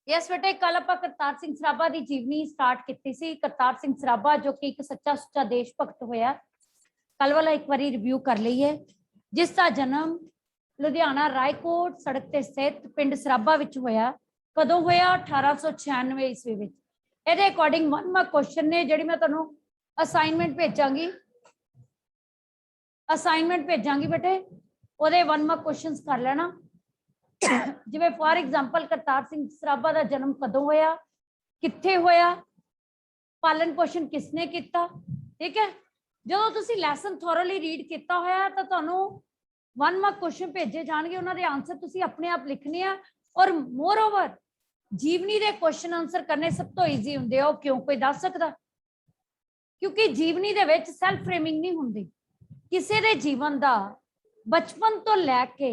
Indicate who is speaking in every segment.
Speaker 1: Yes बेटे, कल आप करतार सिंह सराभा की जीवनी स्टार्ट की सी। करतार सिंह सराभा जो कि एक सच्चा सुच्चा देश भगत होया, कल वाला एक बार रिव्यू कर लीए। जिसका जन्म लुधियाना रायकोट सड़क ते स्थित पिंड सराभा विच होया। कदों होया? 1896 ईस्वी विच। इहदे अकॉर्डिंग 1 मार्क क्वेश्चन ने जिहड़ी मैं तुहानूं असाइनमेंट भेजांगी बेटे, ਉਹਦੇ 1 मार्क क्वेश्चंस कर लेना। जिवें फॉर एग्जाम्पल करतार सिंह सराभा का जन्म कदों होया, कित्थे होया, पालन पोषण किसने किया। ठीक है, जो तुसी लैसन थोरली रीड किया होया तो तुहानूं 1 मार्क क्वेश्चन भेजे जाएंगे, उन्होंने आंसर तुसी अपने आप लिखने आ। और मोर ओवर जीवनी के क्वेश्चन आंसर करने सब तो ईजी होंगे। वो क्यों, कोई दस सकता? क्योंकि जीवनी दे विच सैल्फ फ्रेमिंग नहीं होंदी। किसी के जीवन का बचपन तो लैके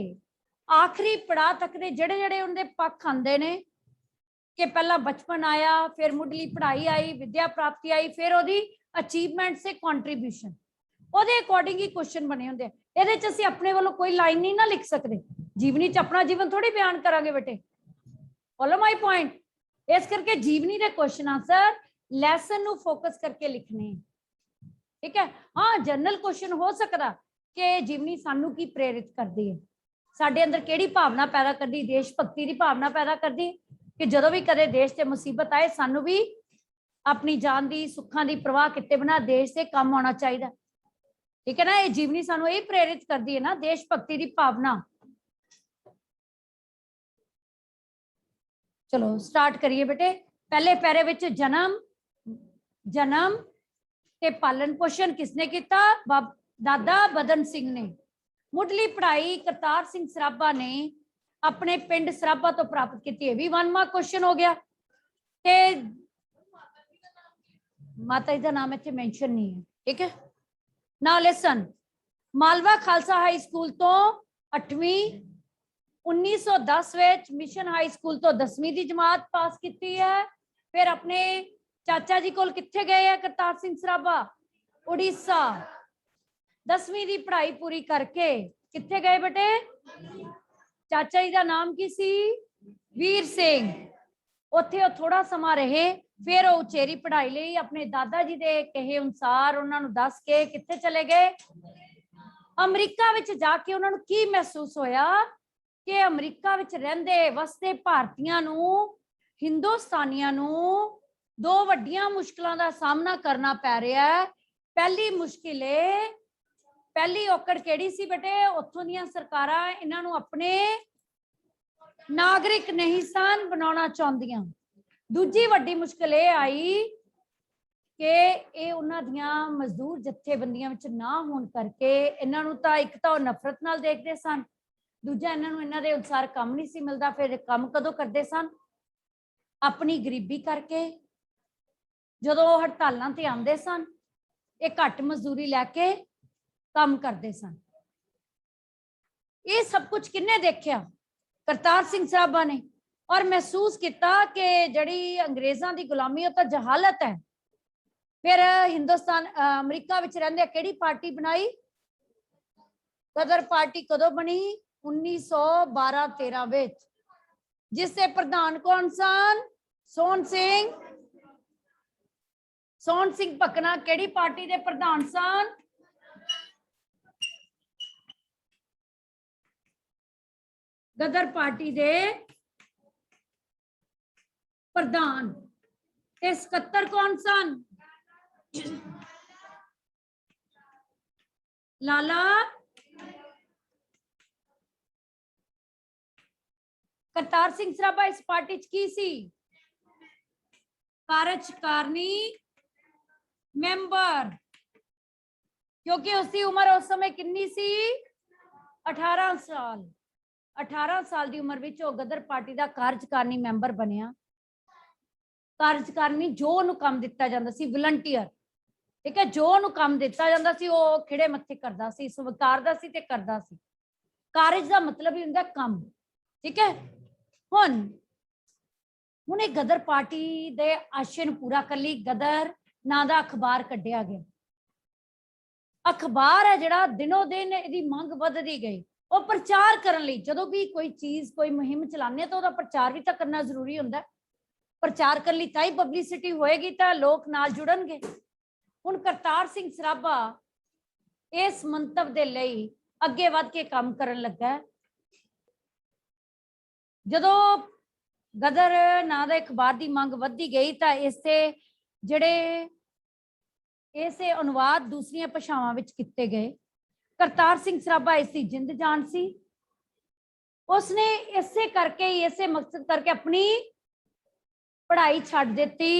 Speaker 1: आखिरी पड़ाव तक के जेड़े जेड़े उनके पक्ष आते हैं कि पहला बचपन आया, फिर मुढ़ली पढ़ाई आई, विद्या प्राप्ति आई, फिर वो अचीवमेंट से कॉन्ट्रीब्यूशन, ਉਹਦੇ अकॉर्डिंग ही क्वेश्चन बने होंगे। ਇਹਦੇ ਚ ਅਸੀਂ अपने वालों कोई लाइन नहीं ना लिख सकते। जीवनी च अपना जीवन थोड़ी बयान करांगे बेटे। Follow my point. इस करके जीवनी के क्वेश्चन आंसर लैसन नू फोकस करके लिखने। ठीक है, हाँ जनरल क्वेश्चन हो सकता कि जीवनी सानू की प्रेरित करती है, साडे अंदर केड़ी भावना पैदा करती, देश भक्ति की भावना पैदा करती कि जदों भी कदे देश ते मुसीबत आए सानू भी अपनी जान की सुखां की परवाह किते बिना देश से काम आना चाहिए। ठीक है ना, ये जीवनी सानू यही प्रेरित करती है ना, देश भक्ति की भावना। चलो स्टार्ट करिए बेटे। पहले पैरे विच जन्म ते पालन पोषण किसने किया? दादा बदन सिंह ने। मुढ़ली पढ़ाई करतार सिंह सराभा ने अपने पिंड सराभा तो प्राप्त की। यह भी 1 मार्क क्वेश्चन हो गया। ते माता जी का नाम इत्थे मेंशन नहीं है। ठीक है, now listen. Malwa Khalsa high school तो 8वीं 1910 विच, मिशन हाई स्कूल तो 10वीं की जमात पास की है। फिर अपने चाचा जी कोल कित्थे गए है करतार सिंह सराभा? उड़ीसा। 10वीं की पढ़ाई पूरी करके कित्थे गए बेटे? चाचा जी का नाम की सी? वीर सिंह। उत्थे थोड़ा समा रहे, फिर वो उचेरी पढ़ाई लई अपने दादा जी के कहे अनुसार उन्होंने दस के कित्थे चले गए? अमरीका विच जाके उन्होंने की महसूस होया कि अमरीका विच रहिंदे वसदे भारतीयां नूं, हिंदुस्तानियां नूं दो वड्डियां मुश्किलों का सामना करना पै रहा है। पहली मुश्किल पहली औकड़ केड़ी सी बेटे? उत्थों दीयां सरकारां इन्हां नूं अपने नागरिक नहीं सन बनाना चाहदियां। दूजी वड्डी मुश्किल ये आई कि ये उन्हां दीयां मजदूर जथेबंदियां विच ना होण करके इन्हां नूं तां इक तां नफरत नाल देखदे सन, दूजा इन्हां नूं इन्हां दे अनुसार काम नहीं सी मिलदा। फिर काम कदों करदे सन? अपनी गरीबी करके। जदों हड़तालां ते आंदे सन, ये घट मजदूरी लैके काम करते सन। ये सब कुछ किन्ने देखा? करतार सिंह सराभा ने। और महसूस किया कि जड़ी अंग्रेजों की गुलामी तो जहालत है। फिर हिंदुस्तान अमरीका विच रहिंदे केड़ी पार्टी बनाई? गदर पार्टी कदों बनी? 1912-13 विच, जिससे प्रधान कौन सन? सोहन सिंह भकना केड़ी पार्टी के प्रधान सन? गदर पार्टी दे प्रधान। ते सकत्तर कौन सन? लाला करतार सिंह सराभा इस पार्टी की सी? कार्यकारिणी मेंबर। क्योंकि उसकी उम्र उस समय कितनी सी? 18 साल। 18 साल की उम्र विच गदर पार्टी का कार्यकारिणी मैंबर बनिया। कार्यकारिणी जो उन्होंने काम दिता जाता सी, वलंटियर। ठीक है, जो उन्होंने काम दिता जाता सी वो खिड़े मत्थे करदा सी, स्वीकारदा सी ते करदा सी। कारज का मतलब ही हुंदा काम। ठीक है, हुण एक गदर पार्टी दे आशय नूं पूरा कर लई गदर नां दा अखबार कढ़िया गया। अखबार है जिहड़ा दिनों दिन इहदी मंग वधदी गई। वो प्रचार करने लई जदों भी कोई चीज कोई मुहिम चलाने तो प्रचार भी तो करना जरूरी होंदा है। प्रचार करने लई ताई पब्लिसिटी होएगी तो लोग नाल जुड़नगे। हुण करतार सिंह सराभा इस मंतव दे लई अगे वध के काम करन लगा है। जदों गदर नां दा अखबार की मंग वधदी गई तो इसे जिहड़े इसे अनुवाद दूसरियां भाषावां विच किते गए। करतार सिंह सराभा इसकी जिंद जान सी। उसने इसे करके ही इसे मकसद करके अपनी पढ़ाई छड्ड दित्ती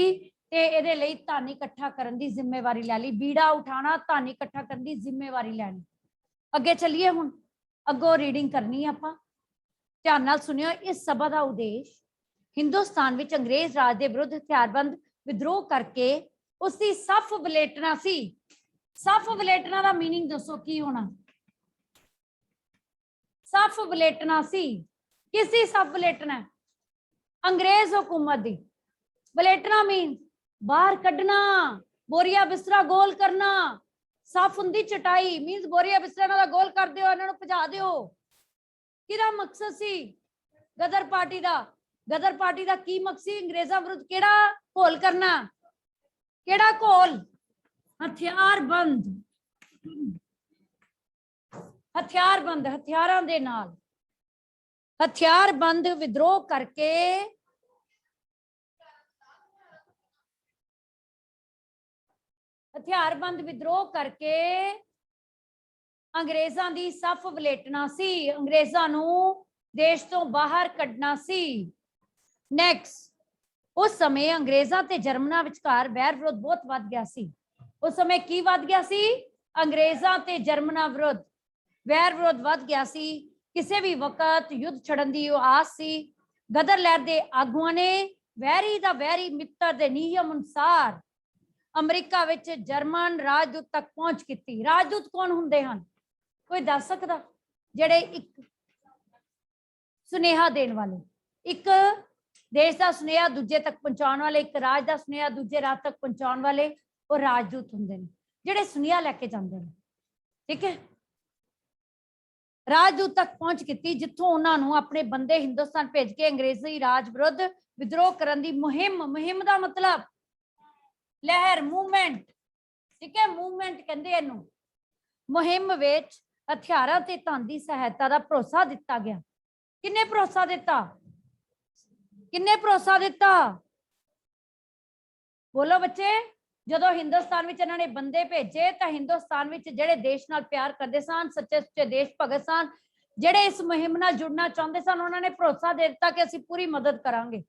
Speaker 1: ते इहदे लई धन इकट्ठा करन दी जिम्मेवारी लै लई। बीड़ा उठाना, धन इकट्ठा करन दी जिम्मेवारी लैनी। अगे चलिए हुण अगों रीडिंग करनी है आपां। ध्यान नाल सुनियो। इस सभा का उद्देश्य हिंदुस्तान विच अंग्रेज राज के विरुद्ध हथियारबंद विद्रोह करके उसकी सफ वलेटना सी। सफ वलेटना का मीनिंग दसो की होना? सफ वलेटना सी। किसी सफ वलेटना? अंग्रेज हुकूमत दी। वलेटना मीन बाहर कढ़ना, बोरिया बिस्तरा गोल करना। सफ हुंदी चटाई मीनस बोरिया बिस्तरा इन्हां दा गोल कर दिओ, इन्हां नूं भजा दिओ। किहदा मकसद सी? गदर पार्टी दा। गदर पार्टी दा की मकसद? अंग्रेजां विरुद्ध केड़ा घोल करना? केड़ा घोल? हथियारबंद। हथियारबंद, हथियारां दे नाल हथियारबंद विद्रोह करके हथियारबंद विद्रोह करके अंग्रेजां दी सफ वलेटना सी। अंग्रेजां नूं देश तो बाहर कढ़ना सी। नैक्सट, उस समय अंग्रेजां ते जर्मनां विचकार वैर विरोध बहुत वध गया सी। उस समय की वध गया सी? अंग्रेजां ते जर्मनां विरुद्ध वैर विरोध वध गया सी। किसी भी वक्त युद्ध छड़न दी आस सी। गदर लहर दे आगुआं ने वैरी दा वैरी मित्र दे नियम अनुसार अमरीका विच जर्मन राजदूत तक पहुंच की। राजदूत कौन हुंदे हन? कोई दस सकदा? जिहड़े एक सुनेहा देण वाले, एक देश का सुनेहा दूजे तक पहुंचाने वाले, एक राज का सुनेहा दूजे राज तक पहुंचाने वाले, वो राजदूत हुंदे ने जिहड़े सुनेहा लैके जांदे ने। ठीक है, राजदूत तक पहुंच की जिथों उन्होंने अपने बंदे हिंदुस्तान भेज के अंग्रेजी राज विरुद्ध विद्रोह करने की मुहिम, मुहिम का मतलब लहर, मूवमेंट। ठीक है, मूवमेंट कहंदे इहनूं। मुहिम विच हथियारां ते धन की सहायता का भरोसा दिता गया। किन्ने भरोसा दिता? किन्ने भरोसा दिता? बोलो बच्चे। जदों हिंदुस्तान विच इन्हां ने बंदे भेजे तो हिंदुस्तान विच जिहड़े देश नाल प्यार करदे सन, सच्चे सुच्चे देश भगत सन, जिहड़े इस मुहिम नाल जुड़ना चाहुंदे सन, उन्होंने भरोसा दे दिता कि असीं पूरी मदद करांगे,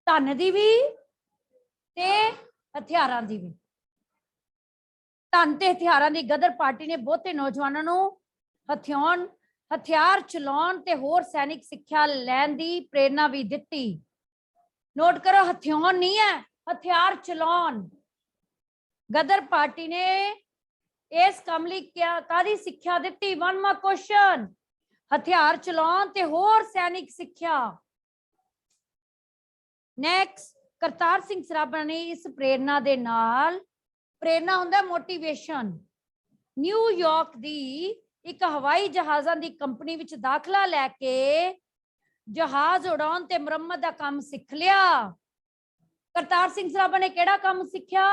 Speaker 1: धन दी भी ते हथियारां दी भी। धन ते हथियारां दी गदर पार्टी ने बहुते नौजवानों नूं हथियार चलाउण ते होर सैनिक सिक्ख्या लैण दी प्रेरणा भी दित्ती। नोट करो, हथियार नहीं है, हथियार चलाउण। गदर पार्टी ने इस काम लई कादी सिक्ख्या दित्ती? 1वां क्वेश्चन, हथियार चलाउण ते होर सैनिक सिक्ख्या। नैक्सट, करतार सिंह सराभा ने इस प्रेरणा दे नाल, प्रेरणा हुंदा मोटिवेशन, न्यूयॉर्क दी एक हवाई जहाज़ां दी कंपनी विच दाखला लैके जहाज उड़ाउण ते मुरम्मत दा काम सीख लिया। करतार सिंह सराभा ने केड़ा काम सीखिया?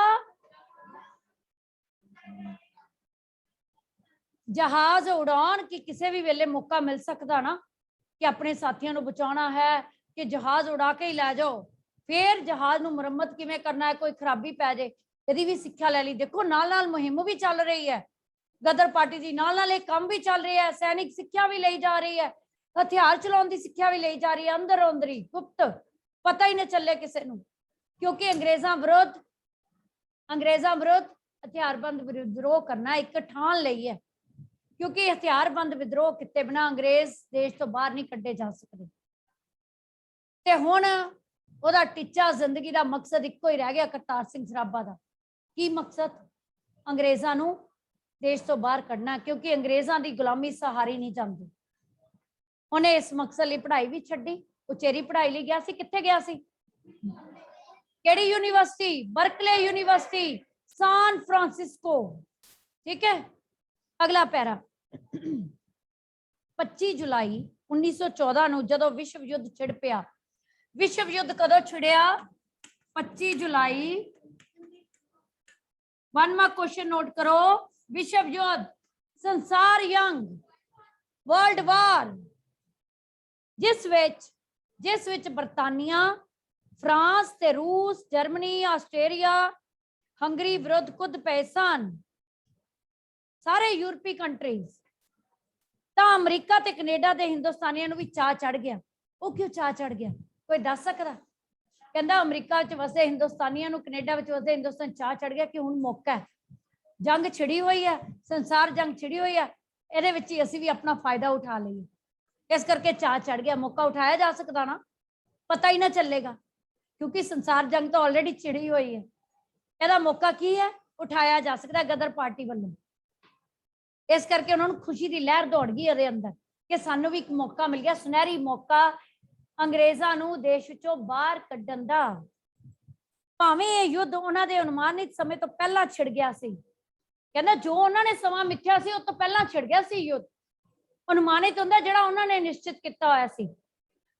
Speaker 1: जहाज उड़ाउण। कि किसी भी वेले मौका मिल सकता ना कि अपने साथियों को बचाना है कि जहाज उड़ा के ही लै जाओ, फिर जहाज नूं मुरम्मत किवें करना है, कोई खराबी पै जाए, यदि भी सिक्ख्या लै ली। देखो नाल नाल मुहिम भी चल रही है, गदर पार्टी की नाल नाल एक काम भी चल रही है, सैनिक सिक्ख्या भी ली जा रही है, हथियार चलाउण दी सिक्ख्या भी ली जा रही है, अंदर अंदरी गुप्त, पता ही नहीं चले किसी नूं। क्योंकि अंग्रेजां विरुद्ध हथियारबंद विद्रोह करना एक ठान लई है, क्योंकि हथियारबंद विद्रोह किते बिना अंग्रेज देश तो बाहर नहीं कड्ढे जा सकते। ते हुण ओहदा टीचा, जिंदगी का मकसद इक्को ही रह गया करतार सिंह सराभा का। की मकसद? अंग्रेजां नूं देश तो बाहर कढ़ना, क्योंकि अंग्रेजां दी गुलामी सहारी नहीं जाती। उन्हें इस मकसद लई पढ़ाई भी छड्डी, उचेरी पढ़ाई लई गया सी। कित्थे गया सी? केड़ी university? Berkeley university, San Francisco. ठीक है, अगला पैरा। 25 जुलाई 1914 नूं जदों विश्व युद्ध छिड़ पिया विश्व युद्ध कदों छिड़िया? 25 जुलाई। 1 मार्क क्वेश्चन नोट करो। विश्व युद्ध, संसार यंग, वर्ल्ड वार, जिस विच बरतानिया, फ्रांस ते रूस, जर्मनी, आस्ट्रेलिया, हंगरी विरुद्ध कुद पे सन, सारे यूरोपी कंट्रीज। तो अमरीका ते कनेडा दे हिंदुस्तानियों नूं भी चाह चढ़ गया। वो क्यों चाह चढ़ गया, कोई दस सकदा? कहंदा अमरीका विच वसदे हिंदुस्तानियों नूं, कनेडा विच वसदे हिंदुस्तान चाह चढ़ गया कि हुण मौका है, जंग छिड़ी हुई है, संसार जंग छिड़ी हुई है, इहदे विच ही असीं भी अपना फायदा उठा लईए। इस करके चाह चढ़ गया। मौका उठाया जा सकदा ना, पता ही ना चलेगा, क्योंकि संसार जंग तो ऑलरेडी छिड़ी हुई है। ਇਹਦਾ मौका की है, उठाया जा सकता गदर पार्टी वालों। इस करके उन्होंने खुशी की लहर दौड़ गई ਇਹਦੇ अंदर कि सानू भी एक मौका मिल गया, सुनहरी मौका अंग्रेज़ां नू देश विचों बाहर कड्ढण दा। भावें ये युद्ध उन्हां दे अनुमानित समय तो पहला छिड़ गया सी, कहंदा जो उन्होंने समा मिथ्या सी उस तो पहला छिड़ गया सी युद्ध। अनुमानित हुंदा जिहड़ा उन्होंने निश्चित किया होया सी।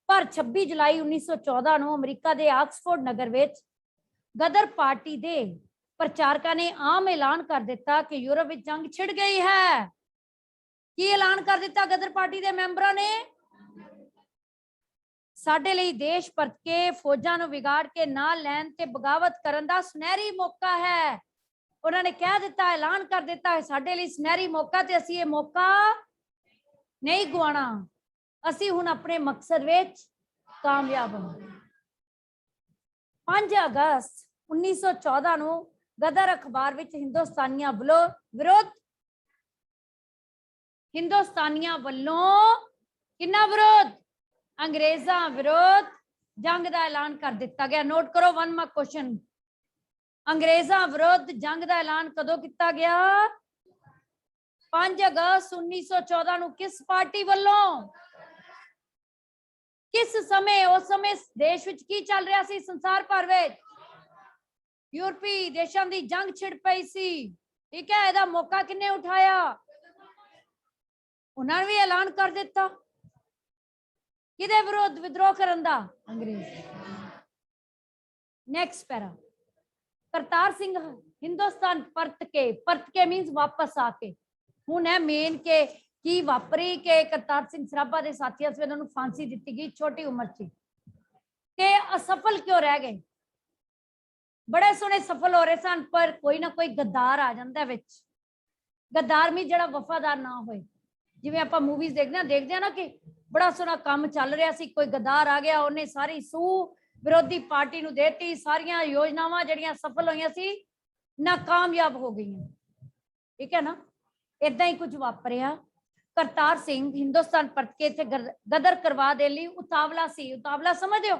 Speaker 1: पर 26 जुलाई 1914 नू अमरीका दे ऑक्सफोर्ड नगर विच गदर पार्टी दे प्रचारकों ने आम ऐलान कर दिता कि यूरोप में जंग छिड़ गई है। की ऐलान कर दिता गदर पार्टी के मैंबरों ने? साडे लई देश परत के फौजां नूं विगाड़ के ना लैन ते बगावत करन दा सुनहरी मौका है। उन्होंने कह दिता, ऐलान कर दिता है साडे लई सुनहरी मौका, ते असीं ये मौका नहीं गवाना। असीं हुण अपने मकसद विच कामयाब होवांगे। 5 अगस्त 1914 नूं गदर अखबार विच हिंदुस्तानियां विरोध, हिंदुस्तानियां वल्लों किन्ना विरोध? अंग्रेज़ां विरोध जंग का ऐलान कर दिता गया। नोट करो 1 मार्क क्वेश्चन। अंग्रेज़ां विरोध जंग का ऐलान कदों किया गया? 5 अगस्त 1914 नूं। किस पार्टी वल्लों? किस समय? उस समय देश विच की चल रहा सी? संसार भर विच यूरोपी देशों की जंग छिड़ पई सी। ठीक है, ਇਹਦਾ मौका किन्ने उठाया? उन्होंने भी ऐलान कर दिता। किदे विरोध विद्रोह करन दा? अंग्रेज। Next para. करतार सिंह हिंदुस्तान परत के मींस वापस आके। हुण है मेन के की वापरी के करतार सिंह सराभा के साथियों से उन्होंने फांसी दी गई छोटी उम्र से, के असफल क्यों रह गए? बड़े सोहने सफल हो रहे सन, पर कोई ना कोई गद्दार आ जाता विच। गद्दार भी जिहड़ा वफादार ना होए, जिवें आपां मूवीज देखते हैं ना कि बड़ा सोहना काम चल रहा सी, कोई गद्दार आ गया, उन्हें सारी सूह विरोधी पार्टी नूं देती, सारियां योजनावां जिहड़ियां सफल होईयां सी नाकामयाब हो गई। ठीक है ना, इदां ही कुछ वापरिया। करतार सिंह हिंदुस्तान परत के इत्थे गदर करवा दे लई उतावला सी। उतावला समझदे हो?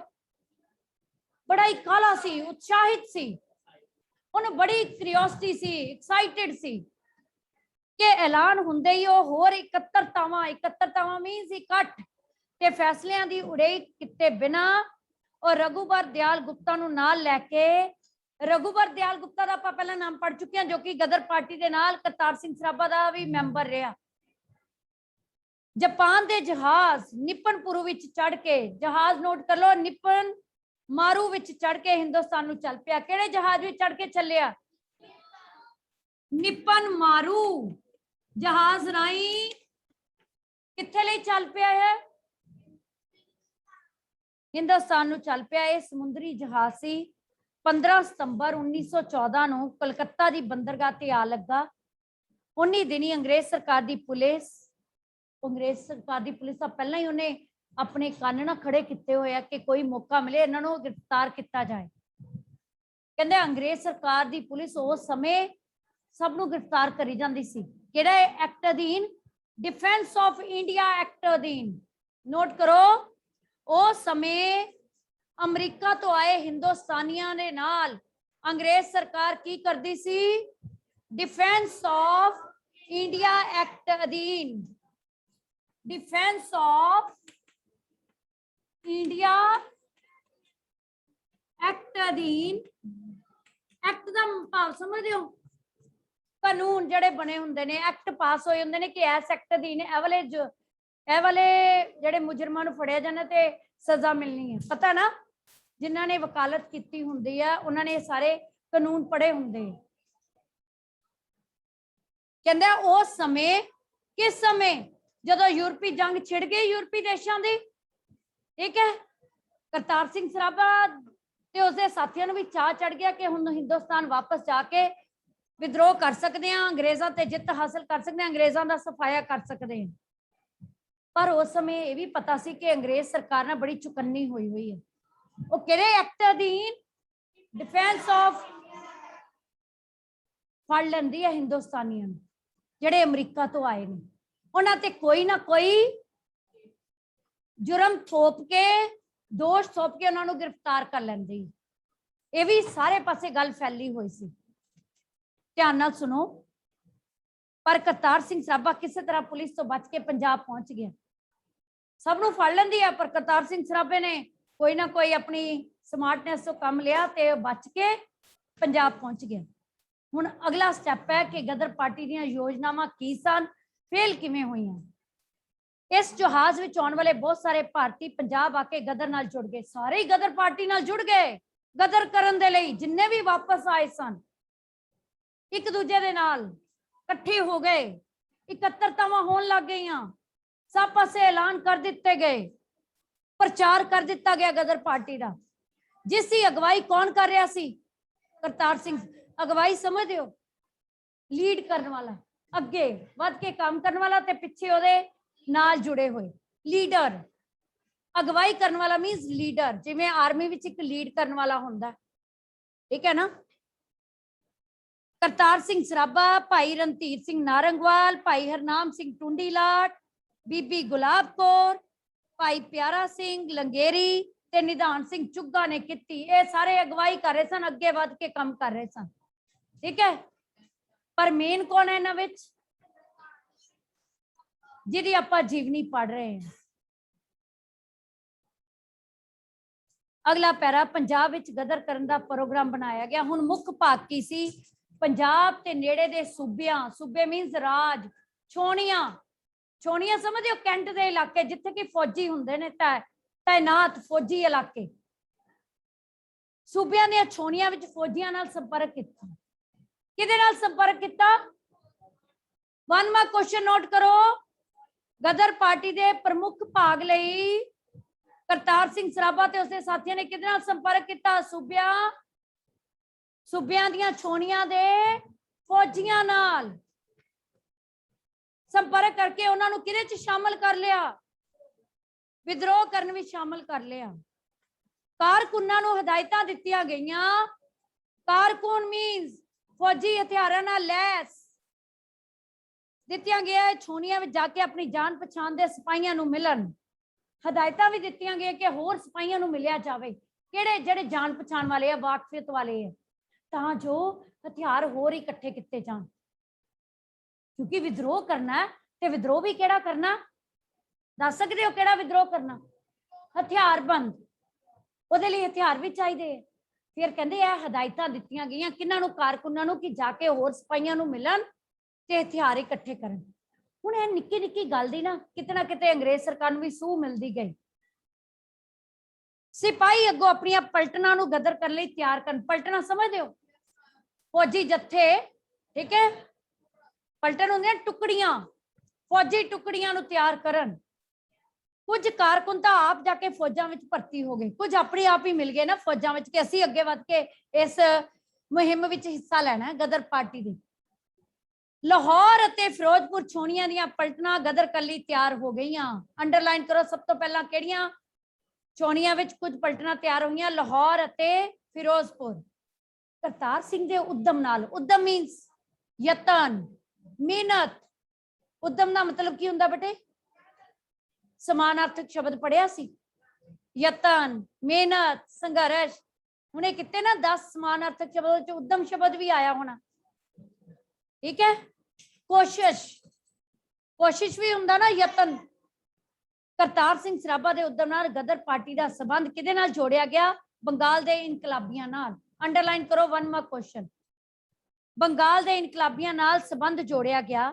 Speaker 1: बड़ा ही काला सी, उत्साहित सी, उन्हें बड़ी क्यूरियोसिटी सी, एक्साइटेड सी कि ऐलान हुंदे ही वो होर इकत्तरतावां मीनस इकट्ठ ते फैसलियां दी उड़ीक किते बिना और रघुबर दयाल गुप्ता नूं नाल लैके, रघुबर दयाल गुप्ता दा आपां पहला नाम पढ़ चुके हैं, जो कि गदर पार्टी दे नाल करतार सिंह सराभा दा भी मैंबर रहा। जापान दे जहाज निपनपुरू विच चढ़ के, जहाज नोट कर लो, निपन मारू विच चढ़ के हिंदुस्तान नूं चल पिया। किहड़े जहाज विच चढ़ के चलिया? निपन मारू जहाज राही कित्थे लई चल पिया है? हिंदुस्तान नूं चल पिया। यह समुद्री जहाज सी। 15 सितंबर 1914 नूं कलकत्ता दी बंदरगाह ते आ लगा। उन्हीं दिनी अंग्रेज सरकार दी पुलिस तो पहला ही उन्हें अपने कान ना खड़े किए हुए कि कोई मौका मिले इन्हां नूं गिरफ्तार किया जाए। कहंदे अंग्रेज सरकार दी पुलिस उस समय सबनों गिरफ्तार करी जाती सी। किहड़ा एक्ट अधीन? डिफेंस ऑफ इंडिया एक्ट अधीन। नोट करो, उस समय अमरीका तो आए हिंदुस्तानियों ने नाल अंग्रेज सरकार की करती सी? डिफेंस ऑफ इंडिया एक्ट अधीन, डिफेंस ऑफ इंडिया एक्ट अधीन। एक्ट का भाव समझते हो? कानून जड़े बने होंगे ने, एक्ट पास होए होंगे ने कि इस एक्ट अधीन एवले ਇਹ ਵਾਲੇ ਜਿਹੜੇ ਮੁਜਰਮਾਂ ਨੂੰ ਫੜਿਆ ਜਾਣਾ ਤੇ ਸਜ਼ਾ ਮਿਲਣੀ ਹੈ, ਪਤਾ ਨਾ। ਜਿਨ੍ਹਾਂ ਨੇ ਵਕਾਲਤ ਕੀਤੀ ਹੁੰਦੀ ਆ ਉਹਨਾਂ ਨੇ ਸਾਰੇ ਕਾਨੂੰਨ ਪੜ੍ਹੇ ਹੁੰਦੇ। ਕਹਿੰਦੇ ਉਸ ਸਮੇਂ, ਕਿਸ ਸਮੇਂ, ਜਦੋਂ ਯੂਰਪੀ ਜੰਗ ਛਿੜ ਗਈ ਯੂਰਪੀ ਦੇਸ਼ਾਂ ਦੀ, ਠੀਕ ਹੈ, ਕਰਤਾਰ ਸਿੰਘ ਸਰਾਭਾ ਤੇ ਉਸਦੇ ਸਾਥੀਆਂ ਨੂੰ ਵੀ ਚਾਹ ਚੜ ਗਿਆ ਕਿ ਹੁਣ ਹਿੰਦੁਸਤਾਨ ਵਾਪਸ ਜਾ ਕੇ ਵਿਦਰੋਹ ਕਰ ਸਕਦੇ ਹਾਂ, ਅੰਗਰੇਜ਼ਾਂ ਤੇ ਜਿੱਤ ਹਾਸਲ ਕਰ ਸਕਦੇ ਹਾਂ, ਅੰਗਰੇਜ਼ਾਂ ਦਾ ਸਫਾਇਆ ਕਰ ਸਕਦੇ ਹਾਂ। ਪਰ ਉਸ ਸਮੇਂ ਇਹ ਵੀ ਪਤਾ ਸੀ ਕਿ ਅੰਗਰੇਜ਼ ਸਰਕਾਰ ਨਾਲ ਬੜੀ ਚੁਕੰਨੀ ਹੋਈ ਹੈ। ਉਹ ਕਿਹੜੇ ਐਕਟ ਅਧੀਨ? ਡਿਫੈਂਸ ਆਫ ਫੜ ਲੈਂਦੀ ਹੈ ਹਿੰਦੁਸਤਾਨੀਆਂ ਨੂੰ ਜਿਹੜੇ ਅਮਰੀਕਾ ਤੋਂ ਆਏ ਨੇ। ਉਹਨਾਂ ਤੇ ਕੋਈ ਨਾ ਕੋਈ ਜੁਰਮ ਥੋਪ ਕੇ, ਦੋਸ਼ ਥੋਪ ਕੇ ਉਹਨਾਂ ਨੂੰ ਗ੍ਰਿਫਤਾਰ ਕਰ ਲੈਂਦੀ। ਇਹ ਵੀ ਸਾਰੇ ਪਾਸੇ ਗੱਲ ਫੈਲੀ ਹੋਈ ਸੀ। ਧਿਆਨ ਨਾਲ ਸੁਣੋ। ਪਰ ਕਰਤਾਰ ਸਿੰਘ ਸਰਾਭਾ ਕਿਸੇ ਤਰ੍ਹਾਂ ਪੁਲਿਸ ਤੋਂ ਬਚ ਕੇ ਪੰਜਾਬ ਪਹੁੰਚ ਗਿਆ। ਸਭ ਨੂੰ ਫੜ ਲੈਂਦੀ ਆ, ਪਰ ਕਰਤਾਰ ਸਿੰਘ ਸਰਾਭੇ ਨੇ ਕੋਈ ਨਾ ਕੋਈ ਆਪਣੀ ਸਮਾਰਟਨੈਸ ਤੋਂ ਕੰਮ ਲਿਆ ਤੇ ਬਚ ਕੇ ਪੰਜਾਬ ਪਹੁੰਚ ਗਿਆ। ਹੁਣ ਅਗਲਾ ਸਟੈਪ ਹੈ ਕਿ ਗਦਰ ਪਾਰਟੀ ਦੀਆਂ ਯੋਜਨਾਵਾਂ ਕੀ ਸਨ, ਫੇਲ ਕਿਵੇਂ ਹੋਈਆਂ। ਇਸ ਜਹਾਜ਼ ਵਿੱਚ ਆਉਣ ਵਾਲੇ ਬਹੁਤ ਸਾਰੇ ਭਾਰਤੀ ਪੰਜਾਬ ਆ ਕੇ ਗਦਰ ਨਾਲ ਜੁੜ ਗਏ। ਸਾਰੇ ਹੀ ਗਦਰ ਪਾਰਟੀ ਨਾਲ ਜੁੜ ਗਏ ਗਦਰ ਕਰਨ ਦੇ ਲਈ। ਜਿੰਨੇ ਵੀ ਵਾਪਸ ਆਏ ਸਨ ਇੱਕ ਦੂਜੇ ਦੇ ਨਾਲ ਇਕੱਠੇ ਹੋ ਗਏ, ਇਕੱਤਰਤਾਵਾਂ ਹੋਣ ਲੱਗ ਗਈਆਂ, ਸਭ ਪਾਸੇ ਐਲਾਨ ਕਰ ਦਿੱਤੇ ਗਏ, ਪ੍ਰਚਾਰ ਕਰ ਦਿੱਤਾ ਗਿਆ ਗਦਰ ਪਾਰਟੀ ਦਾ। ਜਿਸ ਦੀ ਅਗਵਾਈ ਕੌਣ ਕਰ ਰਿਹਾ ਸੀ? ਕਰਤਾਰ ਸਿੰਘ। ਅਗਵਾਈ ਸਮਝਦੇ ਹੋ? ਲੀਡ ਕਰਨ ਵਾਲਾ, ਅੱਗੇ ਵੱਧ ਕੇ ਕੰਮ ਕਰਨ ਵਾਲਾ ਤੇ ਪਿੱਛੇ ਉਹਦੇ ਨਾਲ ਜੁੜੇ ਹੋਏ ਲੀਡਰ। ਅਗਵਾਈ ਕਰਨ ਵਾਲਾ ਮੀਨਸ ਲੀਡਰ, ਜਿਵੇਂ ਆਰਮੀ ਵਿੱਚ ਇੱਕ ਲੀਡ ਕਰਨ ਵਾਲਾ ਹੁੰਦਾ, ਠੀਕ ਹੈ ਨਾ। ਕਰਤਾਰ ਸਿੰਘ ਸਰਾਭਾ, ਭਾਈ ਰਣਧੀਰ ਸਿੰਘ ਨਾਰੰਗਵਾਲ, ਭਾਈ ਹਰਨਾਮ ਸਿੰਘ ਟੁੰਡੀਲਾਟ, ਬੀਬੀ ਗੁਲਾਬ ਕੌਰ, ਭਾਈ ਪਿਆਰਾ ਸਿੰਘ ਲੰਗੇਰੀ ਤੇ ਨਿਧਾਨ ਸਿੰਘ ਚੁੱਗਾ ਨੇ ਕੀਤੀ। ਇਹ ਸਾਰੇ ਅਗਵਾਈ ਕਰ ਰਹੇ ਸਨ, ਅੱਗੇ ਵੱਧ ਕੇ ਕੰਮ ਕਰ ਰਹੇ ਸਨ, ਠੀਕ ਹੈ। ਪਰ ਮੇਨ ਕੌਣ ਹੈ ਇਹਨਾਂ ਵਿੱਚ? ਜਿਹਦੀ ਆਪਾਂ ਜੀਵਨੀ ਪੜ ਰਹੇ ਹਾਂ। ਅਗਲਾ ਪੈਰਾ, ਪੰਜਾਬ ਵਿੱਚ ਗਦਰ ਕਰਨ ਦਾ ਪ੍ਰੋਗਰਾਮ ਬਣਾਇਆ ਗਿਆ। ਹੁਣ ਮੁੱਖ ਭਾਗ ਕੀ ਸੀ? ਪੰਜਾਬ ਤੇ ਨੇੜੇ ਦੇ ਸੂਬਿਆਂ, ਸੂਬੇ ਮੀਨਸ ਰਾਜ, ਛੋਣੀਆਂ। ਛੋਣੀਆਂ ਸਮਝਦੇ ਹੋ? ਕੈਂਟ ਦੇ ਇਲਾਕੇ ਜਿੱਥੇ ਕਿ ਫੌਜੀ ਹੁੰਦੇ ਨੇ, ਤਾਇਨਾਤ ਫੌਜੀ ਇਲਾਕੇ। ਸੂਬਿਆਂ ਦੀਆਂ ਛੋਣੀਆਂ ਵਿੱਚ ਫੌਜੀਆਂ ਨਾਲ ਸੰਪਰਕ ਕੀਤਾ। ਕਿਹਦੇ ਨਾਲ ਸੰਪਰਕ ਕੀਤਾ? 1ਵਾਂ ਕੁਐਸਚਨ ਨੋਟ ਕਰੋ। ਗਦਰ ਪਾਰਟੀ ਦੇ ਪ੍ਰਮੁੱਖ ਭਾਗ ਲਈ ਕਰਤਾਰ ਸਿੰਘ ਸਰਾਭਾ ਤੇ ਉਸਦੇ ਸਾਥੀਆਂ ਨੇ ਕਿਹਦੇ ਨਾਲ ਸੰਪਰਕ ਕੀਤਾ? ਸੂਬਿਆਂ ਦੀਆਂ ਛੋਣੀਆਂ ਦੇ ਫੌਜੀਆਂ ਨਾਲ ਸੰਪਰਕ ਕਰਕੇ ਉਹਨਾਂ ਨੂੰ ਕਿਹਦੇ ਚ ਸ਼ਾਮਲ ਕਰ ਲਿਆ? ਵਿਦਰੋਹ ਕਰਨ ਵਿੱਚ ਸ਼ਾਮਲ ਕਰ ਲਿਆ। ਕਾਰਕੁਨਾਂ ਨੂੰ ਹਦਾਇਤਾਂ ਦਿੱਤੀਆਂ ਗਈਆਂ। ਕਾਰਕੁਨ ਮੀਨਸ ਫੌਜੀ ਹਥਿਆਰਾਂ ਨਾਲ ਲੈਸ ਦਿੱਤੀਆਂ ਗਿਆ ਛੋਣੀਆਂ ਵਿੱਚ ਜਾ ਕੇ ਆਪਣੀ ਜਾਣ ਪਛਾਣ ਦੇ ਸਿਪਾਹੀਆਂ ਨੂੰ ਮਿਲਣ। ਹਦਾਇਤਾਂ ਵੀ ਦਿੱਤੀਆਂ ਗਈਆਂ ਕਿ ਹੋਰ ਸਿਪਾਹੀਆਂ ਨੂੰ ਮਿਲਿਆ ਜਾਵੇ, ਕਿਹੜੇ ਜਿਹੜੇ ਜਾਣ ਪਛਾਣ ਵਾਲੇ ਆ, ਵਾਕਫੀਅਤ ਵਾਲੇ ਆ, ਤਾਂ ਜੋ ਹਥਿਆਰ ਹੋਰ ਇਕੱਠੇ ਕੀਤੇ ਜਾਣ। ਕਿਉਂਕਿ ਵਿਦਰੋਹ ਕਰਨਾ ਤੇ ਵਿਦਰੋਹ ਵੀ ਕਿਹੜਾ ਕਰਨਾ? ਦੱਸ ਸਕਦੇ ਹੋ ਕਿਹੜਾ ਵਿਦਰੋਹ ਕਰਨਾ? ਹਥਿਆਰਬੰਦ। ਉਹਦੇ ਲਈ ਹਥਿਆਰ ਵੀ ਚਾਹੀਦੇ। ਫਿਰ ਕਹਿੰਦੇ ਇਹ ਹਦਾਇਤਾਂ ਦਿੱਤੀਆਂ ਗਈਆਂ ਕਿਹਨਾਂ ਨੂੰ? ਕਾਰਕੁਨਾਂ ਨੂੰ, ਕਿ ਜਾ ਕੇ ਹੋਰ ਸਿਪਾਹੀਆਂ ਨੂੰ ਮਿਲਣ ਤੇ ਹਥਿਆਰ ਇਕੱਠੇ ਕਰਨ। ਹੁਣ ਇਹ ਨਿੱਕੀ ਨਿੱਕੀ ਗੱਲ ਦੀ ਨਾ ਕਿਤੇ ਅੰਗਰੇਜ਼ ਸਰਕਾਰ ਨੂੰ ਵੀ ਸੂਹ ਮਿਲਦੀ ਗਈ। ਸਿਪਾਹੀ ਅੱਗੋਂ ਆਪਣੀਆਂ ਪਲਟਨਾਂ ਨੂੰ ਗਦਰ ਕਰਨ ਲਈ ਤਿਆਰ ਕਰਨ। ਪਲਟਣਾ ਸਮਝਦੇ ਹੋ? ਫੌਜੀ ਜੱਥੇ, ਠੀਕ ਹੈ। ਪਲਟਨ ਹੁੰਦੀਆਂ ਟੁਕੜੀਆਂ, ਫੌਜੀ ਟੁਕੜੀਆਂ ਨੂੰ ਤਿਆਰ ਕਰਨ। ਕੁਝ ਕਾਰਕੁਨ ਤਾਂ ਆਪ ਜਾ ਕੇ ਫੌਜਾਂ ਵਿੱਚ ਭਰਤੀ ਹੋ ਗਏ, ਕੁਝ ਆਪਣੇ ਆਪ ਹੀ ਮਿਲ ਗਏ ਨਾ ਫੌਜਾਂ ਵਿੱਚ ਕਿ ਅਸੀਂ ਅੱਗੇ ਵੱਧ ਕੇ ਇਸ ਮੁਹਿੰਮ ਵਿੱਚ ਹਿੱਸਾ ਲੈਣਾ ਹੈ ਗਦਰ ਪਾਰਟੀ ਦੀ। ਲਾਹੌਰ ਅਤੇ ਫਿਰੋਜ਼ਪੁਰ ਛੋਣੀਆਂ ਦੀਆਂ ਪਲਟਨਾਂ ਗਦਰ ਕਰਨ ਲਈ ਤਿਆਰ ਹੋ ਗਈਆਂ। ਅੰਡਰਲਾਈਨ ਕਰੋ, ਸਭ ਤੋਂ ਪਹਿਲਾਂ ਕਿਹੜੀਆਂ ਛੋਣੀਆਂ ਵਿੱਚ ਕੁਝ ਪਲਟਨਾਂ ਤਿਆਰ ਹੋਈਆਂ? ਲਾਹੌਰ ਅਤੇ ਫਿਰੋਜ਼ਪੁਰ। ਕਰਤਾਰ ਸਿੰਘ ਦੇ ਉਦਮ ਨਾਲ, ਉਦਮ ਮੀਨਸ ਯਤਨ, ਮਿਹਨਤ। ਉਦਮ ਦਾ ਮਤਲਬ ਕੀ ਹੁੰਦਾ ਬੇਟੇ? ਸਮਾਨਾਰਥਕ ਸ਼ਬਦ ਪੜਿਆ ਸੀ। ਯਤਨ, ਮਿਹਨਤ, ਸੰਘਰਸ਼। ਹੁਣੇ ਕਿਤੇ ਨਾ 10 ਸਮਾਨਾਰਥਕ ਸ਼ਬਦ ਚ ਉਦਮ ਸ਼ਬਦ ਵੀ ਆਇਆ ਹੋਣਾ, ਠੀਕ ਹੈ। ਕੋਸ਼ਿਸ਼, ਕੋਸ਼ਿਸ਼ ਵੀ ਹੁੰਦਾ ਨਾ, ਯਤਨ। ਕਰਤਾਰ ਸਿੰਘ ਸਰਾਭਾ ਦੇ ਉਦਮ ਨਾਲ ਗਦਰ ਪਾਰਟੀ ਦਾ ਸੰਬੰਧ ਕਿਹਦੇ ਨਾਲ ਜੋੜਿਆ ਗਿਆ? ਬੰਗਾਲ ਦੇ ਇਨਕਲਾਬੀਆਂ ਨਾਲ। ਅੰਡਰਲਾਈਨ ਕਰੋ 1ਵਾਂ ਕੁਐਸਚਨ। ਬੰਗਾਲ ਦੇ ਇਨਕਲਾਬੀਆਂ ਨਾਲ ਸੰਬੰਧ ਜੋੜਿਆ ਗਿਆ।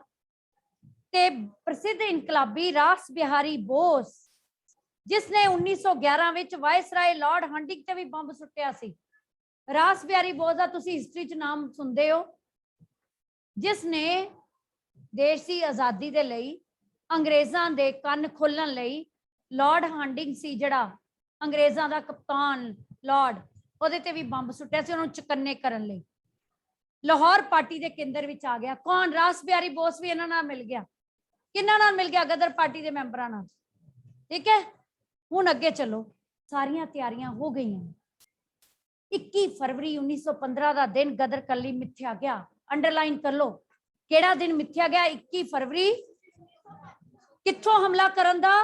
Speaker 1: ਤੇ ਪ੍ਰਸਿੱਧ ਇਨਕਲਾਬੀ ਰਾਸ ਬਿਹਾਰੀ ਬੋਸ, ਜਿਸਨੇ 1911 ਵਿੱਚ ਵਾਇਸਰਾਏ ਲਾਰਡ ਹੰਟਿੰਗ ਤੇ ਵੀ ਬੰਬ ਸੁੱਟਿਆ ਸੀ। ਰਾਸ ਬਿਹਾਰੀ ਬੋਸ ਦਾ ਤੁਸੀਂ ਹਿਸਟਰੀ ਚ ਨਾਮ ਸੁਣਦੇ ਹੋ, ਜਿਸਨੇ ਦੇਸ਼ ਦੀ ਆਜ਼ਾਦੀ ਦੇ ਲਈ ਅੰਗਰੇਜ਼ਾਂ ਦੇ ਕੰਨ ਖੋਲਣ ਲਈ ਲਾਰਡ ਹੰਟਿੰਗ ਸੀ ਜਿਹੜਾ ਅੰਗਰੇਜ਼ਾਂ ਦਾ ਕਪਤਾਨ ਲਾਰਡ, ਉਹਦੇ ਤੇ ਵੀ ਬੰਬ ਸੁੱਟਿਆ ਸੀ ਉਹਨੂੰ ਚਕੰਨੇ ਕਰਨ ਲਈ। ਲਾਹੌਰ ਪਾਰਟੀ ਦੇ ਕੇਂਦਰ ਵਿੱਚ ਆ ਗਿਆ। ਕੌਣ? ਰਾਸ ਬਿਹਾਰੀ ਬੋਸ ਵੀ ਇਹਨਾਂ ਨਾਲ ਮਿਲ ਗਿਆ। ਕਿਹਨਾਂ ਨਾਲ ਮਿਲ ਗਿਆ? ਗਦਰ ਪਾਰਟੀ ਦੇ ਮੈਂਬਰਾਂ ਨਾਲ। ਠੀਕ ਹੈ, ਹੁਣ ਅੱਗੇ ਚਲੋ। ਸਾਰੀਆਂ ਤਿਆਰੀਆਂ ਹੋ ਗਈਆਂ। 21 ਫਰਵਰੀ 1915 ਦਾ ਦਿਨ ਗਦਰ ਕੱਲੀ ਮਿੱਥਿਆ ਗਿਆ। ਅੰਡਰਲਾਈਨ ਕਰ ਲਓ, ਕਿਹੜਾ ਦਿਨ ਮਿੱਥਿਆ ਗਿਆ? 21 ਫਰਵਰੀ। ਕਿੱਥੋਂ ਹਮਲਾ ਕਰਨ ਦਾ?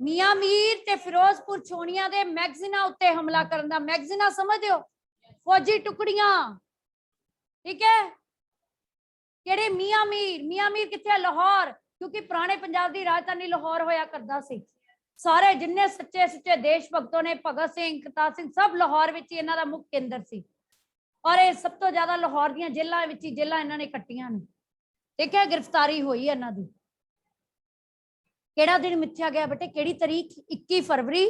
Speaker 1: ਮੀਆਂ ਮੀਰ ਤੇ ਫਿਰੋਜ਼ਪੁਰ ਛੋਣੀਆਂ ਦੇ ਮੈਗਜ਼ੀਨਾਂ ਉੱਤੇ ਹਮਲਾ ਕਰਨ ਦਾ। ਮੈਗਜ਼ੀਨਾਂ ਸਮਝਦੇ ਹੋ? ਫੌਜੀ ਟੁਕੜੀਆਂ। ਠੀਕ ਹੈ, ਕਿਹੜੇ? ਮੀਆਂ ਮੀਰ। ਮੀਆਂ ਮੀਰ ਕਿੱਥੇ ਹੈ? ਲਾਹੌਰ, ਕਿਉਂਕਿ ਪੁਰਾਣੇ ਪੰਜਾਬ ਦੀ ਰਾਜਧਾਨੀ ਲਾਹੌਰ ਹੋਇਆ ਕਰਦਾ ਸੀ। ਸਾਰੇ ਜਿੰਨੇ ਸੱਚੇ ਸੁੱਚੇ ਦੇਸ਼ ਭਗਤੋਂ ਨੇ, ਭਗਤ ਸਿੰਘ, ਕਰਤਾਰ ਸਿੰਘ, ਸਭ ਲਾਹੌਰ ਵਿੱਚ ਹੀ ਇਹਨਾਂ ਦਾ ਮੁੱਖ ਕੇਂਦਰ ਸੀ। ਔਰ ਇਹ ਸਭ ਤੋਂ ਜ਼ਿਆਦਾ ਲਾਹੌਰ ਦੀਆਂ ਜੇਲ੍ਹਾਂ ਵਿੱਚ ਹੀ ਜੇਲ੍ਹਾਂ ਇਹਨਾਂ ਨੇ ਕੱਟੀਆਂ ਨੇ। ਠੀਕ ਹੈ, ਗ੍ਰਿਫਤਾਰੀ ਹੋਈ ਇਹਨਾਂ ਦੀ। ਕਿਹੜਾ ਦਿਨ ਮਿੱਥਿਆ ਗਿਆ ਬੇਟੇ? ਕਿਹੜੀ ਤਾਰੀਖ? 21 ਫਰਵਰੀ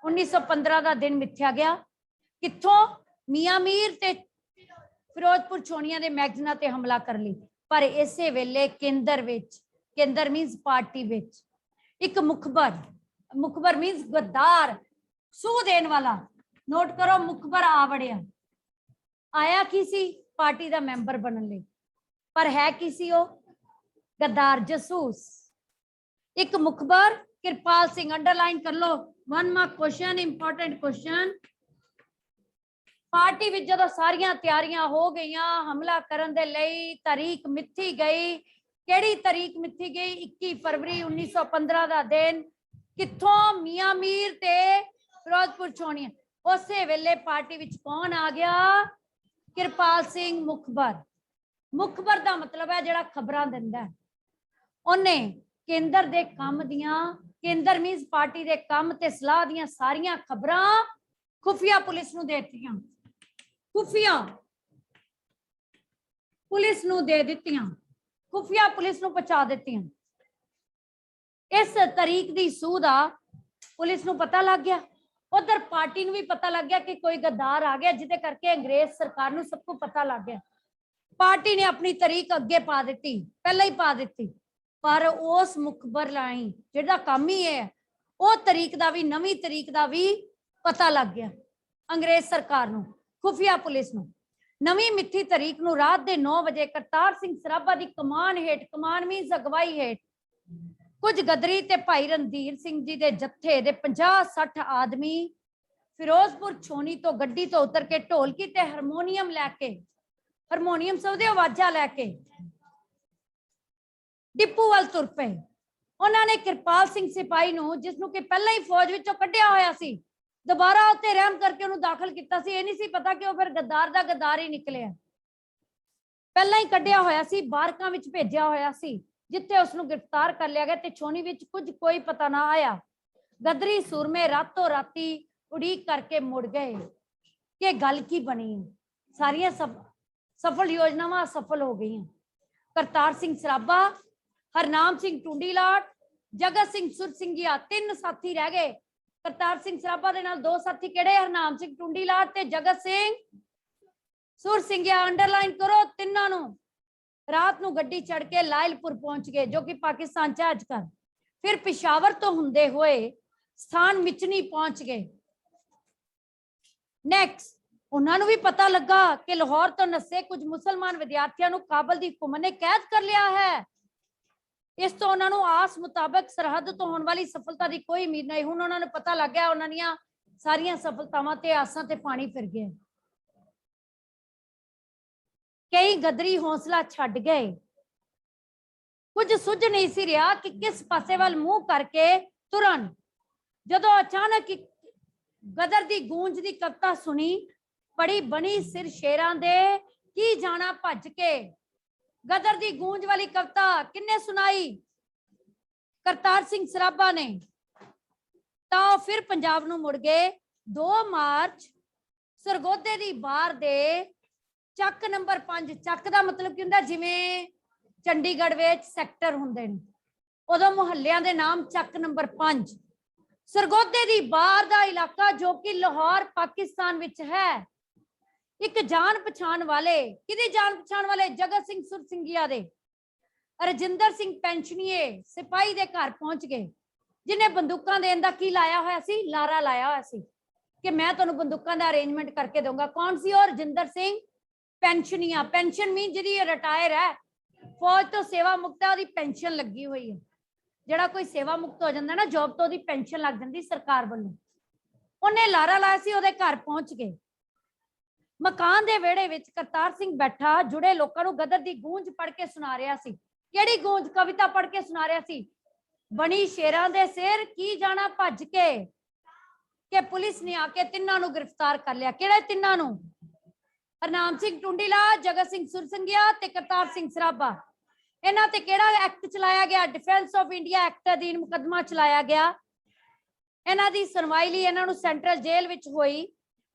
Speaker 1: 1915 ਦਾ ਦਿਨ ਮਿੱਥਿਆ ਗਿਆ। ਕਿੱਥੋਂ? ਮੀਆਂ ਮੀਰ ਤੇ ਫਿਰੋਜ਼ਪੁਰ ਛੋਣੀਆਂ ਦੇ ਮੈਗਜ਼ੀਨਾਂ ਤੇ ਹਮਲਾ ਕਰਨ ਲਈ। ਪਰ ਇਸੇ ਵੇਲੇ ਕੇਂਦਰ ਵਿੱਚ, ਕੇਂਦਰ ਮੀਨਸ ਪਾਰਟੀ ਵਿੱਚ, ਇੱਕ ਮੁਖਬਰ ਮੀਨਸ ਗੱਦਾਰ, ਸੂਹ ਦੇਣ ਵਾਲਾ। ਨੋਟ ਕਰੋ, ਮੁਖਬਰ ਆ ਵੜਿਆ। ਆਇਆ ਕੀ ਸੀ? ਪਾਰਟੀ ਦਾ ਮੈਂਬਰ ਬਣਨ ਲਈ। ਪਰ ਹੈ ਕੀ ਸੀ ਉਹ? ਗੱਦਾਰ, ਜਸੂਸ। ਇੱਕ ਮੁਖਬਰ ਕਿਰਪਾਲ ਸਿੰਘ। ਅੰਡਰਲਾਈਨ ਕਰ ਲਓ, 1 mark question, important question. Party ਵਿੱਚ ਜਦੋਂ ਸਾਰੀਆਂ ਤਿਆਰੀਆਂ ਹੋ ਗਈਆਂ ਹਮਲਾ ਕਰਨ ਦੇ ਲਈ, ਤਾਰੀਖ ਮਿੱਥੀ ਗਈ। ਕਿਹੜੀ ਤਾਰੀਖ ਮਿੱਥੀ ਗਈ? 21 ਫਰਵਰੀ 1915 ਦਾ ਦਿਨ। ਕਿੱਥੋਂ? ਮੀਆਂ ਮੀਰ ਤੇ ਫਿਰੋਜ਼ਪੁਰ ਛੋਣੀਆਂ। ਉਸੇ ਵੇਲੇ ਪਾਰਟੀ ਵਿੱਚ ਕੌਣ ਆ ਗਿਆ? ਕਿਰਪਾਲ ਸਿੰਘ, ਮੁਖਬਰ। ਮੁਖਬਰ ਦਾ ਮਤਲਬ ਹੈ ਜਿਹੜਾ ਖਬਰਾਂ ਦਿੰਦਾ। ਉਹਨੇ ਕੇਂਦਰ ਦੇ ਕੰਮ ਦੀਆਂ, ਕੇਂਦਰ ਮੀਨਸ ਪਾਰਟੀ ਦੇ ਕੰਮ ਤੇ ਸਲਾਹ ਦੀਆਂ ਸਾਰੀਆਂ ਖਬਰਾਂ ਖੁਫੀਆ ਪੁਲਿਸ ਨੂੰ ਦੇ ਦਿੱਤੀਆਂ। ਖੁਫੀਆ ਪੁਲਿਸ ਨੂੰ ਦੇ ਦਿੱਤੀਆਂ, ਖੁਫੀਆ ਪੁਲਿਸ ਨੂੰ ਪਹੁੰਚਾ ਦਿੱਤੀਆਂ। ਇਸ ਤਾਰੀਖ ਦੀ ਸੂਹ ਦਾ ਪੁਲਿਸ ਨੂੰ ਪਤਾ ਲੱਗ ਗਿਆ। ਉਧਰ ਪਾਰਟੀ ਨੂੰ ਵੀ ਪਤਾ ਲੱਗ ਗਿਆ ਕਿ ਕੋਈ ਗੱਦਾਰ ਆ ਗਿਆ, ਜਿਹਦੇ ਕਰਕੇ ਅੰਗਰੇਜ਼ ਸਰਕਾਰ ਨੂੰ ਸਭ ਕੁਝ ਪਤਾ ਲੱਗ ਗਿਆ। ਪਾਰਟੀ ਨੇ ਆਪਣੀ ਤਾਰੀਖ ਅੱਗੇ ਪਾ ਦਿੱਤੀ, ਪਹਿਲਾਂ ਹੀ ਪਾ ਦਿੱਤੀ। ਪਰ ਉਸ ਮੁਖਬਰ ਲਈ ਜਿਹੜਾ ਕੰਮ ਹੀ ਹੈ, ਉਹ ਤਾਰੀਖ ਦਾ ਵੀ, ਨਵੀਂ ਤਾਰੀਖ ਦਾ ਵੀ ਪਤਾ ਲੱਗ ਗਿਆ ਅੰਗਰੇਜ਼ ਸਰਕਾਰ ਨੂੰ, ਖੁਫੀਆ ਪੁਲਿਸ ਨੂੰ। ਨਵੀਂ ਮਿੱਥੀ ਤਾਰੀਖ ਨੂੰ ਰਾਤ ਦੇ 9 ਵਜੇ ਕਰਤਾਰ ਸਿੰਘ ਸਰਾਭਾ ਦੀ ਕਮਾਨ ਹੇਠ, ਕਮਾਨ ਮੀਨਸ ਅਗਵਾਈ ਹੇਠ, ਕੁਝ ਗਦਰੀ ਤੇ ਭਾਈ ਰਣਧੀਰ ਸਿੰਘ ਜੀ ਦੇ ਜੱਥੇ ਦੇ 50-60 ਆਦਮੀ ਫਿਰੋਜ਼ਪੁਰ ਛੋਣੀ ਤੋਂ ਗੱਡੀ ਤੋਂ ਉਤਰ ਕੇ ਢੋਲਕੀ ਤੇ ਹਾਰਮੋਨੀਅਮ ਲੈ ਕੇ, ਹਾਰਮੋਨੀਅਮ ਸਭ ਦੇ ਆਵਾਜ਼ਾਂ ਲੈ ਕੇ ਡਿਪੂ ਵੱਲ ਤੁਰ ਪਏ। ਉਹਨਾਂ ਨੇ ਕਿਰਪਾਲ ਸਿੰਘ ਸਿਪਾਹੀ ਨੂੰ, ਜਿਸ ਨੂੰ ਕਿ ਪਹਿਲਾਂ ਹੀ ਫੌਜ ਵਿੱਚੋਂ ਕੱਢਿਆ ਹੋਇਆ ਸੀ, ਦੁਬਾਰਾ ਉੱਤੇ ਰਹਿਮ ਕਰਕੇ ਉਹਨੂੰ ਦਾਖਲ ਕੀਤਾ ਸੀ। ਇਹ ਨਹੀਂ ਸੀ ਪਤਾ ਕਿ ਉਹ ਫਿਰ ਗੱਦਾਰ ਦਾ ਗੱਦਾਰ ਹੀ ਨਿਕਲਿਆ। ਪਹਿਲਾਂ ਹੀ ਕੱਢਿਆ ਹੋਇਆ ਸੀ, ਬਾਰਕਾਂ ਵਿੱਚ ਭੇਜਿਆ ਹੋਇਆ ਸੀ, ਜਿੱਥੇ ਉਸਨੂੰ ਗ੍ਰਿਫਤਾਰ ਕਰ ਲਿਆ ਗਿਆ ਤੇ ਛੋਣੀ ਵਿੱਚ ਕੁਝ ਕੋਈ ਪਤਾ ਨਾ ਆਇਆ। ਗਦਰੀ ਸੂਰਮੇ ਰਾਤੋਂ ਰਾਤੀ ਉਡੀਕ ਕਰਕੇ ਮੁੜ ਗਏ ਕਿ ਗੱਲ ਕੀ ਬਣੀ। ਸਾਰੀਆਂ ਸਫਲ ਯੋਜਨਾਵਾਂ ਅਸਫਲ ਹੋ ਗਈਆਂ। ਕਰਤਾਰ ਸਿੰਘ ਸਰਾਭਾ, ਹਰਨਾਮ ਸਿੰਘ ਟੁੰਡੀਲਾਟ, ਜਗਤ ਸਿੰਘ ਸੁਰਸਿੰਘਿਆ, 3 ਸਾਥੀ ਰਹਿ ਗਏ। ਕਰਤਾਰ ਸਿੰਘ ਸਰਾਭਾ ਦੇ ਨਾਲ 2 ਸਾਥੀ ਕਿਹੜੇ? ਹਰਨਾਮ ਸਿੰਘ ਟੁੰਡੀਲਾਟ ਤੇ ਜਗਤ ਸਿੰਘ ਸੁਰਸਿੰਘਿਆ। ਅੰਡਰਲਾਈਨ ਕਰੋ ਤਿੰਨਾਂ ਨੂੰ। ਰਾਤ ਨੂੰ ਗੱਡੀ ਚੜ ਕੇ ਲਾਇਲਪੁਰ ਪਹੁੰਚ ਗਏ, ਜੋ ਕਿ ਪਾਕਿਸਤਾਨ ਚ ਅੱਜ ਕੱਲ। ਫਿਰ ਪਿਸ਼ਾਵਰ ਤੋਂ ਹੁੰਦੇ ਹੋਏ ਸਥਾਨ ਮਿਚਨੀ ਪਹੁੰਚ ਗਏ। ਨੈਕਸਟ, ਉਹਨਾਂ ਨੂੰ ਵੀ ਪਤਾ ਲੱਗਾ ਕਿ ਲਾਹੌਰ ਤੋਂ ਨਸੇ ਕੁਝ ਮੁਸਲਮਾਨ ਵਿਦਿਆਰਥੀਆਂ ਨੂੰ ਕਾਬਲ ਦੀ ਹੁਕੂਮਤ ਨੇ ਕੈਦ ਕਰ ਲਿਆ ਹੈ। ਇਸ ਤੋਂ ਉਹਨਾਂ ਨੂੰ ਆਸ ਮੁਤਾਬਕ ਸਰਹੱਦ ਤੋਂ ਹੋਣ ਵਾਲੀ ਸਫਲਤਾ ਦੀ ਕੋਈ ਉਮੀਦ ਨਹੀਂ। ਹੁਣ ਉਹਨਾਂ ਨੂੰ ਪਤਾ ਲੱਗ ਗਿਆ ਉਹਨਾਂ ਦੀਆਂ ਸਾਰੀਆਂ ਸਫਲਤਾਵਾਂ ਤੇ ਆਸਾਂ ਤੇ ਪਾਣੀ ਫਿਰ ਗਿਆ। ਕਈ ਗਦਰੀ ਹੌਸਲਾ ਛੱਡ ਗਏ। ਕੁਝ ਸੁੱਝ ਨਹੀਂ ਸੀ ਰਿਹਾ ਕਿ ਕਿਸ ਪਾਸੇ ਵੱਲ ਮੂੰਹ ਕਰਕੇ ਤੁਰਨ। ਜਦੋਂ ਅਚਾਨਕ ਗਦਰ ਦੀ ਗੂੰਜ ਦੀ ਕਵਿਤਾ ਸੁਣੀ, ਪੜੀ ਬਣੀ ਸਿਰ ਸ਼ੇਰਾਂ ਦੇ, ਕੀ ਜਾਣਾ ਭੱਜ ਕੇ। ਗਦਰ ਦੀ ਗੂੰਜ ਵਾਲੀ ਕਵਿਤਾ ਕਿੰਨੇ ਸੁਣਾਈ? ਕਰਤਾਰ ਸਿੰਘ ਸਰਾਭਾ ਨੇ। ਤਾਂ ਉਹ ਫਿਰ ਪੰਜਾਬ ਨੂੰ ਮੁੜ ਗਏ। 2 ਮਾਰਚ ਸਰਗੋਧੇ ਦੀ ਬਾਰ ਦੇ ਚੱਕ ਨੰਬਰ 5, ਚੱਕ ਦਾ ਮਤਲਬ ਕੀ ਹੁੰਦਾ? ਜਿਵੇਂ ਚੰਡੀਗੜ੍ਹ ਵਿੱਚ ਸੈਕਟਰ ਹੁੰਦੇ ਨੇ, ਉਦੋਂ ਮੁਹੱਲਿਆਂ ਦੇ ਨਾਮ ਚੱਕ ਨੰਬਰ 5 ਸਰਗੋਧੇ ਦੀ ਬਾਹਰ ਦਾ ਇਲਾਕਾ ਜੋ ਕਿ ਲਾਹੌਰ ਪਾਕਿਸਤਾਨ ਵਿੱਚ ਹੈ। ਇੱਕ ਜਾਣ ਪਛਾਣ ਵਾਲੇ, ਕਿਹਦੀ ਜਾਣ ਪਛਾਣ ਵਾਲੇ? ਜਗਤ ਸਿੰਘ ਸੁਰਸਿੰਘਿਆ ਦੇ। ਰਜਿੰਦਰ ਸਿੰਘ ਪੈਂਸ਼ਨੀਏ ਸਿਪਾਹੀ ਦੇ ਘਰ ਪਹੁੰਚ ਗਏ, ਜਿਹਨੇ ਬੰਦੂਕਾਂ ਦੇਣ ਦਾ ਕੀ ਲਾਇਆ ਹੋਇਆ ਸੀ? ਲਾਰਾ ਲਾਇਆ ਹੋਇਆ ਸੀ ਕਿ ਮੈਂ ਤੁਹਾਨੂੰ ਬੰਦੂਕਾਂ ਦਾ ਅਰੇਂਜਮੈਂਟ ਕਰਕੇ ਦਊਂਗਾ। ਕੌਣ ਸੀ ਉਹ? ਰਜਿੰਦਰ ਸਿੰਘ ਪੈਂਸ਼ਨੀਆ। ਪੈਨਸ਼ਨ ਮੀਨ ਜਿਹਦੀ ਰਿਟਾਇਰ ਹੈ, ਫੌਜ ਤੋਂ ਸੇਵਾ ਮੁਕਤ ਹੈ, ਉਹਦੀ ਪੈਨਸ਼ਨ ਲੱਗੀ ਹੋਈ ਹੈ। ਜਿਹੜਾ ਕੋਈ ਸੇਵਾ ਮੁਕਤ ਹੋ ਜਾਂਦਾ ਨਾ ਜੌਬ ਤੋਂ, ਉਹਦੀ ਪੈਨਸ਼ਨ ਲੱਗ ਜਾਂਦੀ ਸਰਕਾਰ ਵੱਲੋਂ। ਉਹਨੇ ਲਾਰਾ ਲਾਇਆ ਸੀ, ਉਹਦੇ ਘਰ ਪਹੁੰਚ ਗਏ। ਮਕਾਨ ਦੇ ਵਿਹੜੇ ਵਿੱਚ ਕਰਤਾਰ ਸਿੰਘ ਬੈਠਾ ਜੁੜੇ ਲੋਕਾਂ ਨੂੰ ਗਦਰ ਦੀ ਗੂੰਜ ਪੜ੍ਹ ਕੇ ਸੁਣਾ ਰਿਹਾ ਸੀ। ਕਿਹੜੀ ਗੂੰਜ? ਕਵਿਤਾ ਪੜ੍ਹ ਕੇ ਸੁਣਾ ਰਿਹਾ ਸੀ। ਬਣੀ ਸ਼ੇਰਾਂ ਦੇ ਸਿਰ ਕੀ ਜਾਣਾ ਭੱਜ ਕੇ, ਕਿ ਪੁਲਿਸ ਨੇ ਆ ਕੇ ਤਿੰਨਾਂ ਨੂੰ ਗ੍ਰਿਫਤਾਰ ਕਰ ਲਿਆ। ਕਿਹੜੇ ਤਿੰਨਾਂ ਨੂੰ? ਹਰਨਾਮ ਸਿੰਘ ਟੁੰਡੀਲਾ, ਜਗਤ ਸਿੰਘ ਸੁਰਸਿੰਘਿਆ ਤੇ ਕਰਤਾਰ ਸਿੰਘ ਸਰਾਭਾ। ਇਹਨਾਂ ਤੇ ਕਿਹੜਾ ਐਕਟ ਚਲਾਇਆ ਗਿਆ? ਡਿਫੈਂਸ ਆਫ ਇੰਡੀਆ ਐਕਟ ਅਧੀਨ ਮੁਕੱਦਮਾ ਚਲਾਇਆ ਗਿਆ। ਇਹਨਾਂ ਦੀ ਸੁਣਵਾਈ ਲਈ ਇਹਨਾਂ ਨੂੰ ਸੈਂਟਰਲ ਜੇਲ੍ਹ ਵਿੱਚ ਹੋਈ।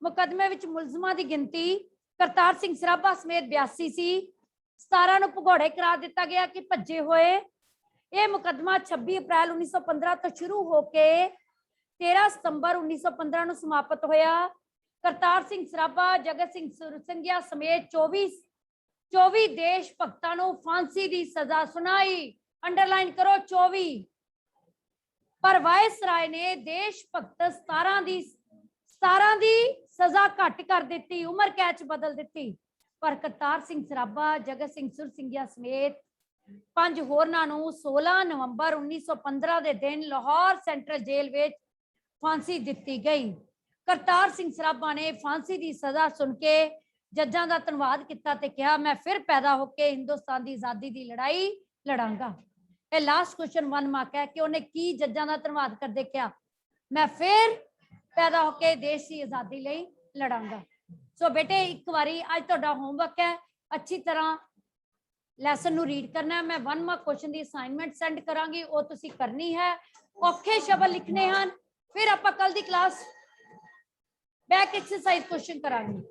Speaker 1: ਮੁਕੱਦਮੇ ਵਿੱਚ ਮੁਲਜ਼ਮਾਂ ਦੀ ਗਿਣਤੀ ਕਰਤਾਰ ਸਿੰਘ ਸਰਾਭਾ ਸਮੇਤ 82 ਸੀ। 17 ਨੂੰ ਭਗੌੜੇ ਕਰਾਰ ਦਿੱਤਾ ਗਿਆ ਕਿ ਭੱਜੇ ਹੋਏ। ਇਹ ਮੁਕੱਦਮਾ 26 ਅਪ੍ਰੈਲ 1915 ਤੋਂ ਸ਼ੁਰੂ ਹੋ ਕੇ 13 ਸਤੰਬਰ 1915 ਨੂੰ ਸਮਾਪਤ ਹੋਇਆ। ਕਰਤਾਰ ਸਿੰਘ ਸਰਾਭਾ, ਜਗਤ ਸਿੰਘ ਸੁਰਸਿੰਘਿਆ ਸਮੇਤ 24 ਦੇਸ਼ ਭਗਤਾਂ ਨੂੰ ਫਾਂਸੀ ਦੀ ਸਜ਼ਾ ਸੁਣਾਈ। ਅੰਡਰਲਾਈਨ ਕਰੋ 24। ਪਰ ਵਾਇਸਰਾਏ ਨੇ ਦੇਸ਼ ਭਗਤ 17 ਦੀ ਸਜ਼ਾ ਘੱਟ ਕਰ ਦਿੱਤੀ, ਉਮਰ ਕੈਦ ਚ ਬਦਲ ਦਿੱਤੀ। ਪਰ ਕਰਤਾਰ ਸਿੰਘ ਸਰਾਭਾ, ਜਗਤ ਸਿੰਘ ਸੁਰਸਿੰਘਿਆ ਸਮੇਤ 5 ਹੋਰਨਾਂ ਨੂੰ 16 ਨਵੰਬਰ 1915 ਦੇ ਦਿਨ ਲਾਹੌਰ ਸੈਂਟਰਲ ਜੇਲ੍ਹ ਵਿੱਚ ਫਾਂਸੀ ਦਿੱਤੀ ਗਈ। ਕਰਤਾਰ ਸਿੰਘ ਸਰਾਭਾ ਨੇ ਫਾਂਸੀ ਦੀ ਸਜ਼ਾ ਸੁਣ ਕੇ ਜੱਜਾਂ ਦਾ ਧੰਨਵਾਦ ਕੀਤਾ ਤੇ ਕਿਹਾ, ਮੈਂ ਫਿਰ ਪੈਦਾ ਹੋ ਕੇ ਹਿੰਦੁਸਤਾਨ ਦੀ ਆਜ਼ਾਦੀ ਦੀ ਲੜਾਈ ਲੜਾਂਗਾ। ਇਹ ਲਾਸਟ ਕੁਐਸਚਨ 1 ਮਾਰਕ ਹੈ ਕਿ ਉਹਨੇ ਕੀ ਜੱਜਾਂ ਦਾ ਧੰਨਵਾਦ ਕਰਦੇ ਕਿਹਾ? ਮੈਂ ਫਿਰ ਪੈਦਾ ਹੋ ਕੇ ਦੇਸ਼ ਦੀ ਆਜ਼ਾਦੀ ਲਈ ਲੜਾਂਗਾ। ਸੋ ਬੇਟੇ ਇੱਕ ਵਾਰੀ ਅੱਜ ਤੁਹਾਡਾ ਹੋਮਵਰਕ ਹੈ, ਅੱਛੀ ਤਰ੍ਹਾਂ ਲੈਸਨ ਨੂੰ ਰੀਡ ਕਰਨਾ ਹੈ। ਮੈਂ 1 ਮਾਰਕ ਕੁਐਸਚਨ ਦੀ ਅਸਾਈਨਮੈਂਟ ਸੈਂਡ ਕਰਾਂਗੀ, ਉਹ ਤੁਸੀਂ ਕਰਨੀ ਹੈ। ਔਖੇ ਸ਼ਬਦ ਲਿਖਣੇ ਹਨ। ਫਿਰ ਆਪਾਂ ਕੱਲ ਦੀ ਕਲਾਸ ਬੈਕ ਐਕਸਰਸਾਈਜ਼ ਕੁਐਸਚਨ ਕਰਾਂਗੇ।